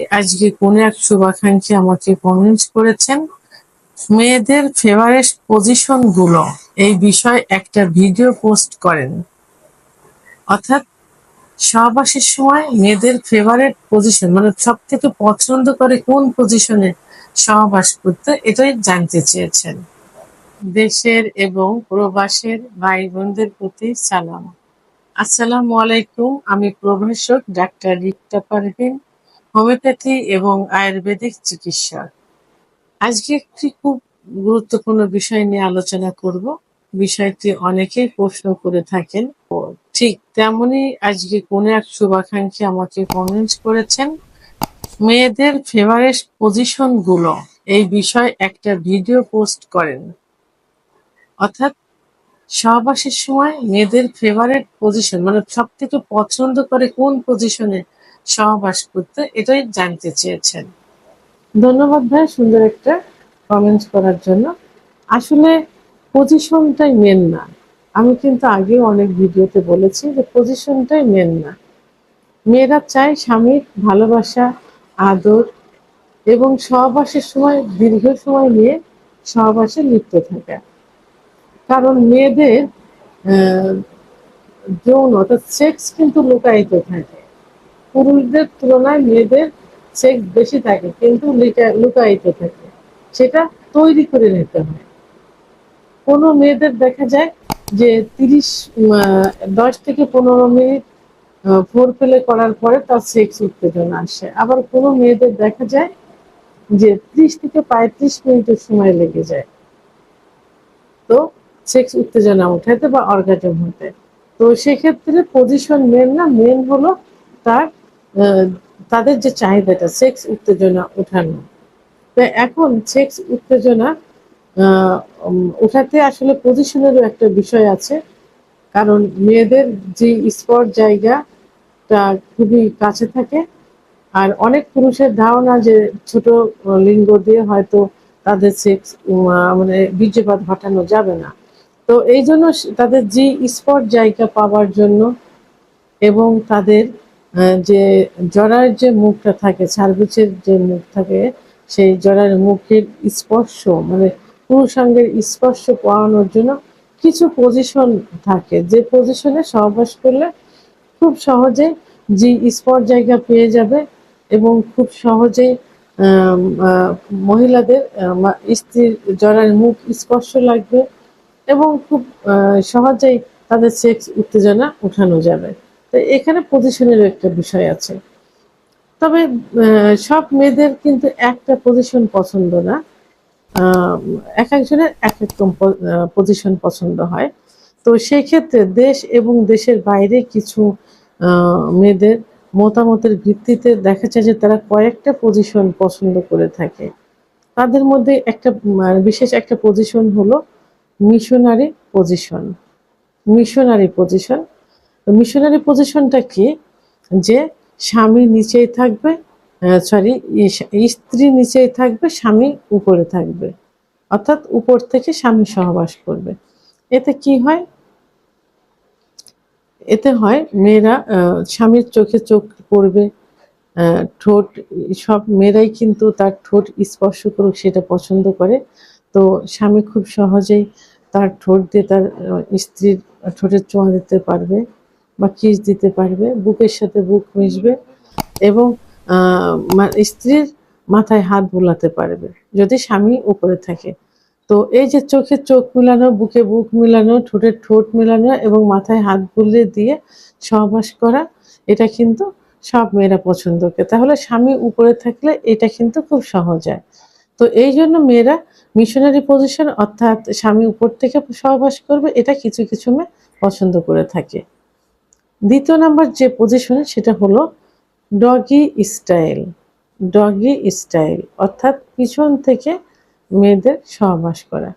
আজকে কোন এক শুভাকাঙ্ক্ষী আমাকে কমেন্টস করেছেন, মেয়েদের ফেভারিট পজিশন গুলো এই বিষয়ে একটা ভিডিও পোস্ট করেন। অর্থাৎ সহবাসের সময় মেয়েদের ফেভারিট পজিশন মানে সব থেকে পছন্দ করে কোন পজিশনে সহবাস করতে, এটাই জানতে চেয়েছেন। দেশের এবং প্রবাসের ভাই বোনদের প্রতি সালাম। আসসালামু আলাইকুম। আমি প্রভাষক ডাক্তার রিক্তা পারভিন, হোমিওপ্যাথি এবং আয়ুর্বেদিক চিকিৎসক। আজকে একটি খুব গুরুত্বপূর্ণ বিষয় নিয়ে আলোচনা করব। বিষয়টি অনেকেই প্রশ্ন করে থাকেন। ঠিক তেমনি আজকে কোন এক শুভাকাঙ্ক্ষী আমাকে কমেন্টস করেছেন, মেয়েদের ফেভারিট পজিশন গুলো এই বিষয়ে একটা ভিডিও পোস্ট করেন। অর্থাৎ সহবাসের সময় মেয়েদের ফেভারিট পজিশন মানে সব থেকে পছন্দ করে কোন পজিশনে সহবাস করতে, এটাই জানতে চেয়েছেন। ধন্যবাদ ভাই সুন্দর একটা কমেন্টস করার জন্য। আসলে পজিশনটাই মেন না। আমি কিন্তু আগেও অনেক ভিডিওতে বলেছি যে পজিশনটাই মেন না। মেয়েরা চায় স্বামীর ভালোবাসা, আদর এবং সহবাসের সময় দীর্ঘ সময় নিয়ে সহবাসে লিপ্ত থাকা। কারণ মেয়েদের যৌন অর্থাৎ সেক্স কিন্তু লুকায়িত থাকে। পুরুষদের তুলনায় মেয়েদের সেক্স বেশি থাকে কিন্তু লুকায়িত থাকে। সেটা তৈরি করে নিতে হয়। কোনো মেয়েদের দেখা যায় যে 10 থেকে 15 মিনিট ফোর প্লে করার পরে তার সেক্স উত্তেজনা আসে। আবার কোনো মেয়েদের দেখা যায় যে 30 থেকে 35 মিনিটের সময় লেগে যায় তো সেক্স উত্তেজনা উঠাতে বা অর্গাজম হতে। তো সেক্ষেত্রে পজিশন মেন না, মেন হলো তার তাদের যে চাহিদাটা সেক্স উত্তেজনা উঠানো। তো এখন সেক্স উত্তেজনা ওঠাতে আসলে পজিশনেরও একটা বিষয় আছে। কারণ মেয়েদের যে স্পট জায়গাটা খুবই কাছে থাকে। আর অনেক পুরুষের ধারণা যে ছোট লিঙ্গ দিয়ে হয়তো তাদের সেক্স মানে বীর্যপাত ঘটানো যাবে না। তো এই জন্য তাদের যে স্পট জায়গা পাওয়ার জন্য এবং তাদের যে জরার যে মুখটা থাকে, সার্ভিসের যে মুখ থাকে, সেই জরার মুখের স্পর্শ মানে পুরুষাঙ্গের স্পর্শ পাওয়ানোর জন্য কিছু পজিশন থাকে, যে পজিশনে সহবাস করলে খুব সহজে যে স্পট জায়গা পেয়ে যাবে এবং খুব সহজেই মহিলাদের স্ত্রীর জরার মুখ স্পর্শ লাগবে এবং খুব সহজেই তাদের সেক্স উত্তেজনা উঠানো যাবে। তো এখানে পজিশনেরও একটা বিষয় আছে। তবে সব মেয়েদের কিন্তু একটা পজিশন পছন্দ না। এক একজনের এক এক রকম পজিশন পছন্দ হয়। তো সেই ক্ষেত্রে দেশ এবং দেশের বাইরে কিছু মেয়েদের মতামতের ভিত্তিতে দেখা যায় যে তারা কয়েকটা পজিশন পছন্দ করে থাকে। তাদের মধ্যে একটা বিশেষ একটা পজিশন হলো missionary position. Missionary position missionary পজিশনটা কি? যে স্বামী নিচেই থাকবে, সরি, স্ত্রী নিচেই থাকবে, স্বামী উপরে থাকবে। অর্থাৎ উপর থেকে স্বামী সহবাস করবে। এতে কি হয়? এতে হয় মেয়েরা স্বামীর চোখে চোখ পড়বে, ঠোঁট, সব মেয়েরাই কিন্তু তার ঠোঁট স্পর্শ করুক সেটা পছন্দ করে। তো স্বামী খুব সহজেই তার ঠোঁট দিয়ে তার স্ত্রীর ঠোঁটের ছোঁয়া দিতে পারবে বা কিস দিতে পারবে, বুকের সাথে বুক মিশবে এবং স্ত্রীর মাথায় হাত বুলাতে পারবে যদি স্বামী উপরে থাকে। তো এই যে চোখে চোখ মিলানো, বুকে বুক মিলানো, ঠোঁটে ঠোঁট মিলানো এবং মাথায় হাত বুলিয়ে দিয়ে সহবাস করা, এটা কিন্তু সব মেয়েরা পছন্দ করে। তাহলে স্বামী উপরে থাকলে এটা কিন্তু খুব সহজ হয়। তো এই জন্য মেয়েরা মিশনারি পজিশন অর্থাৎ স্বামী উপর থেকে সহবাস করবে, এটা কিছু কিছু মেয়ে পছন্দ করে থাকে। দ্বিতীয় নাম্বার যে পজিশন সেটা হলো ডগি স্টাইল। ডগি স্টাইল অর্থাৎ পিছন থেকে মেয়েদের সহবাস করা।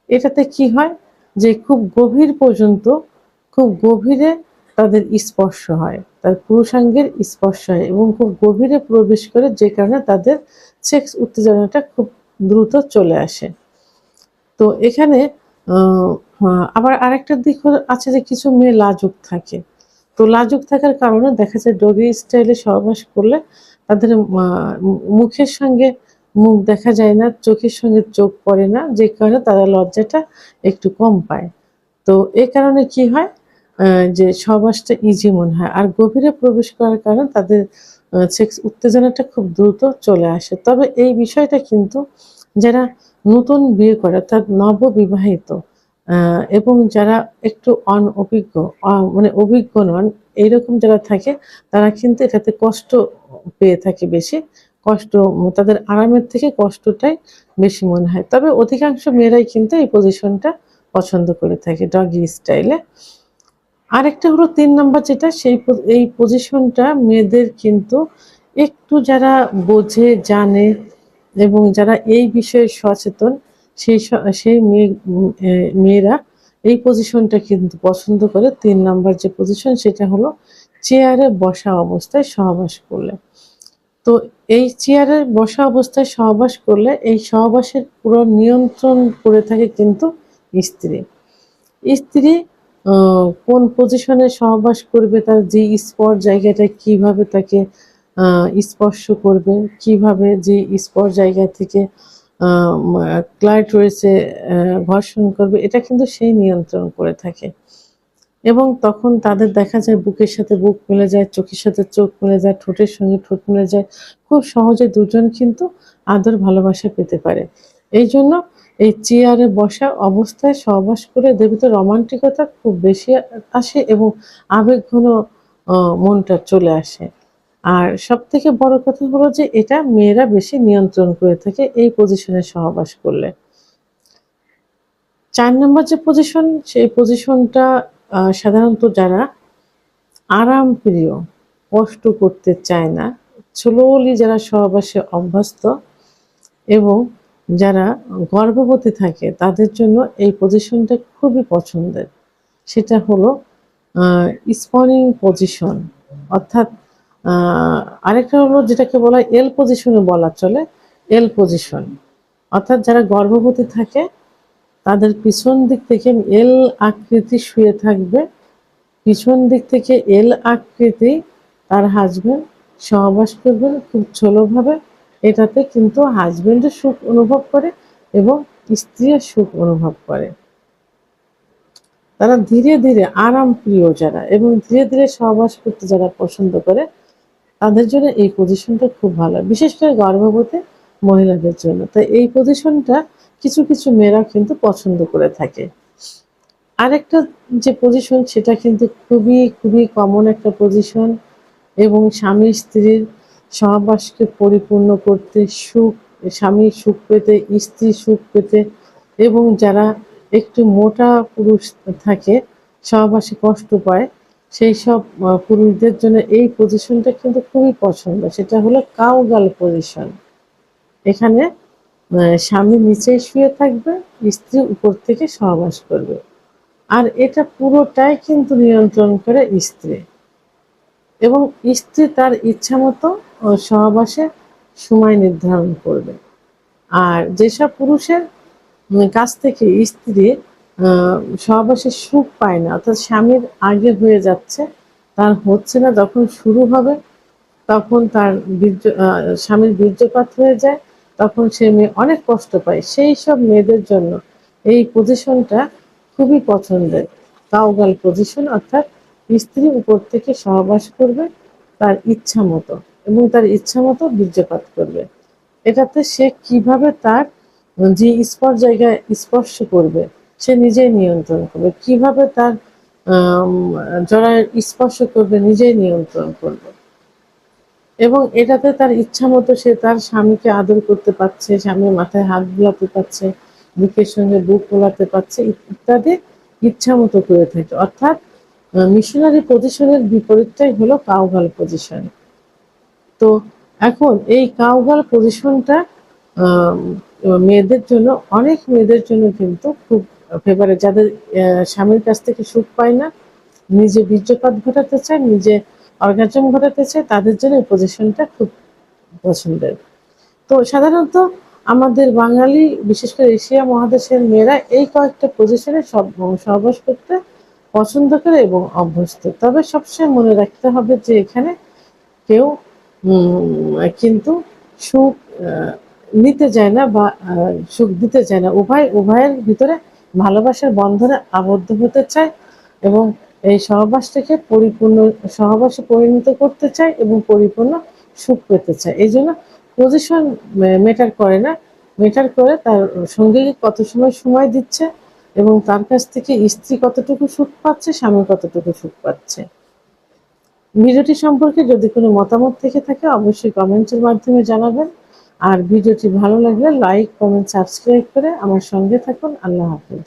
এটাতে কি হয় যে খুব গভীর পর্যন্ত, খুব গভীরে তাদের স্পর্শ হয়, তার পুরুষাঙ্গের স্পর্শ হয় এবং খুব গভীরে প্রবেশ করে, যে কারণে তাদের সেক্স উত্তেজনাটা খুব দ্রুত চলে আসে। তো এখানে আবার আরেকটা দিক আছে যে কিছু মেয়ে লাজুক থাকে। তো লাজুক থাকার কারণে দেখা যায় ডগি স্টাইলে সহবাস করলে তাদের মুখের সঙ্গে মুখ দেখা যায় না, চোখের সঙ্গে চোখ পড়ে না, যে কারণে তারা লজ্জাটা একটু কম পায়। তো এই কারণে কি হয়, যে সহবাসটা ইজি মনে হয়। আর গভীরে প্রবেশ করার কারণে তাদের সেক্স উত্তেজনাটা খুব দ্রুত চলে আসে। তবে এই বিষয়টা কিন্তু যারা নতুন বিয়ে করে অর্থাৎ নববিবাহিত এবং যারা একটু অনঅভিজ্ঞ মানে অভিজ্ঞ নন, এইরকম যারা থাকে তারা কিন্তু এটাতে কষ্ট পেয়ে থাকে বেশি। কষ্ট তাদের আরামের থেকে কষ্টটাই বেশি মনে হয়। তবে অধিকাংশ মেয়েরাই কিন্তু এই পজিশনটা পছন্দ করে থাকে ডগি স্টাইলে। আরেকটা হলো ৩ নাম্বার যেটা এই পজিশনটা মেয়েদের কিন্তু একটু যারা বোঝে, জানে এবং যারা এই বিষয়ে সচেতন সেই মেয়েরা এই পজিশনটা কিন্তু পছন্দ করে। ৩ নাম্বার যে পজিশন সেটা হলো চেয়ারে বসা অবস্থায় সহবাস করলে। তো এই চেয়ারে বসা অবস্থায় সহবাস করলে এই সহবাসের পুরো নিয়ন্ত্রণ করে থাকে কিন্তু স্ত্রী। স্ত্রী কোন পজিশনে সহবাস করবে, তার যে স্পট জায়গাটা কিভাবে তাকে স্পর্শ করবে, কিভাবে যে স্পট জায়গা থেকে ক্লাইটোরিসে ঘর্ষণ করবে, এটা কিন্তু সেই নিয়ন্ত্রণ করে থাকে। এবং তখন তাদের দেখা যায় বুকের সাথে বুক মিলে যায়, চোখের সাথে চোখ মিলে যায়, ঠোঁটের সঙ্গে ঠোঁট মিলে যায়। খুব সহজে দুজন কিন্তু আদর ভালোবাসা পেতে পারে। এইজন্য এই চেয়ারে বসা অবস্থায় সহবাস করে এদের ভিতর রোমান্টিকতা খুব বেশি আসে এবং আবেগঘন মনটা চলে আসে। আর সবথেকে বড় কথা হলো যে এটা মেয়েরা বেশি নিয়ন্ত্রণ করে থাকে এই পজিশনে সহবাস করলে। ৪ নম্বর যে পজিশন, সেই পজিশনটা সাধারণত যারা আরামপ্রিয়, কষ্ট করতে চায় না, স্লোলি যারা সহবাসে অভ্যস্ত এবং যারা গর্ভবতী থাকে তাদের জন্য এই পজিশনটা খুবই পছন্দের। সেটা হলো স্পনিং পজিশন, অর্থাৎ আ আরেকটা হলো যেটাকে বলা হয় এল পজিশনও বলা চলে। এল পজিশন অর্থাৎ যারা গর্ভবতী থাকে তাদের পিছন দিক থেকে এল আকৃতি শুয়ে থাকবে। পিছন দিক থেকে এল আকৃতি তার হাসব্যান্ড সহবাস করবেন খুব স্লোভাবে। এটাতে কিন্তু হাসব্যান্ডও সুখ অনুভব করে এবং স্ত্রীও সুখ অনুভব করে। তারা ধীরে ধীরে আরামপ্রিয় যারা এবং ধীরে ধীরে সহবাস করতে যারা পছন্দ করে তাদের জন্য এই পজিশনটা খুব ভালো, বিশেষ করে গর্ভবতী মহিলাদের জন্য। তাই এই পজিশনটা কিছু কিছু মেয়েরা কিন্তু পছন্দ করে থাকে। আরেকটা যে পজিশন সেটা কিন্তু খুবই খুবই কমন একটা পজিশন এবং স্বামী স্ত্রীর সহবাসকে পরিপূর্ণ করতে, স্বামী সুখ পেতে, স্ত্রী সুখ পেতে এবং যারা একটু মোটা পুরুষ থাকে, সহবাসে কষ্ট পায়, সেই সব পুরুষদের জন্য এই পজিশনটা কিন্তু খুবই পছন্দ। সেটা হলো কাউগাল পজিশন। এখানে স্বামী নিচে শুয়ে থাকবে, স্ত্রী উপর থেকে সহবাস করবে। আর এটা পুরোটাই কিন্তু নিয়ন্ত্রণ করে স্ত্রী এবং স্ত্রী তার ইচ্ছামতো সহবাসে সময় নির্ধারণ করবে। আর যেসব পুরুষের কাছ থেকে স্ত্রী সহবাসে সুখ পায় না, অর্থাৎ স্বামীর আগে হয়ে যাচ্ছে, তার হচ্ছে না, যখন শুরু হবে তখন তার স্বামীর বীর্যপাত হয়ে যায়, তখন সে মেয়ে অনেক কষ্ট পায়। সেই সব মেয়েদের জন্য এই পজিশনটা খুবই পছন্দের। কাউগাল পজিশন অর্থাৎ স্ত্রী উপর থেকে সহবাস করবে তার ইচ্ছা মতো এবং তার ইচ্ছা মতো বীর্যপাত করবে। এটাতে সে কিভাবে তার যে জায়গায় স্পর্শ করবে সে নিজেই নিয়ন্ত্রণ করবে, কিভাবে তার জরায়ুর স্পর্শ করবে নিজেই নিয়ন্ত্রণ করবে এবং এটাতে তার ইচ্ছা মতো সে তার স্বামীকে আদর করতে পারছে, স্বামীর মাথায় হাত বুলাতে পারছে, বুকের সঙ্গে বুক গোলাতে পারছে ইত্যাদি ইচ্ছা মতো করে থাকে। অর্থাৎ মিশনারি পজিশনের বিপরীতটাই হলো কাউগাল পজিশন। তো এখন এই কাউগাল পজিশনটা মেয়েদের জন্য, অনেক মেয়েদের জন্য কিন্তু খুব ফেভারিট, যাদের স্বামীর কাছ থেকে সুখ পায় না, নিজে বীর্যপাত ঘটাতে চায়, নিজে অর্গাজম ঘটাতে চায়, তাদের জন্য এই পজিশনটা খুব পছন্দের। তো সাধারণত আমাদের বাঙালি, বিশেষ করে এশিয়া মহাদেশের মেয়েরা এই কয়েকটা পজিশনে সহবাস করতে পছন্দ করে এবং অভ্যস্ত। তবে সবসময় মনে রাখতে হবে যে এখানে কেউ কিন্তু সুখ নিতে চায় না বা সুখ দিতে চায় না। উভয়ের ভিতরে ভালোবাসার বন্ধনে আবদ্ধ হতে চায় এবং এই সহবাসটাকে পরিপূর্ণ সহবাসে পরিণত করতে চায় এবং পরিপূর্ণ সুখ পেতে চায়। এই জন্য পজিশন ম্যাটার করে না, ম্যাটার করে তার সঙ্গীকে কত সময় দিচ্ছে এবং তার কাছ থেকে স্ত্রী কতটুকু সুখ পাচ্ছে, স্বামী কতটুকু সুখ পাচ্ছে। ভিডিওটি সম্পর্কে যদি কোনো মতামত থেকে থাকে অবশ্যই কমেন্টের মাধ্যমে জানাবেন। আর ভিডিওটি ভালো লাগলে লাইক, কমেন্ট, সাবস্ক্রাইব করে আমার সঙ্গে থাকুন। আল্লাহ হাফেজ।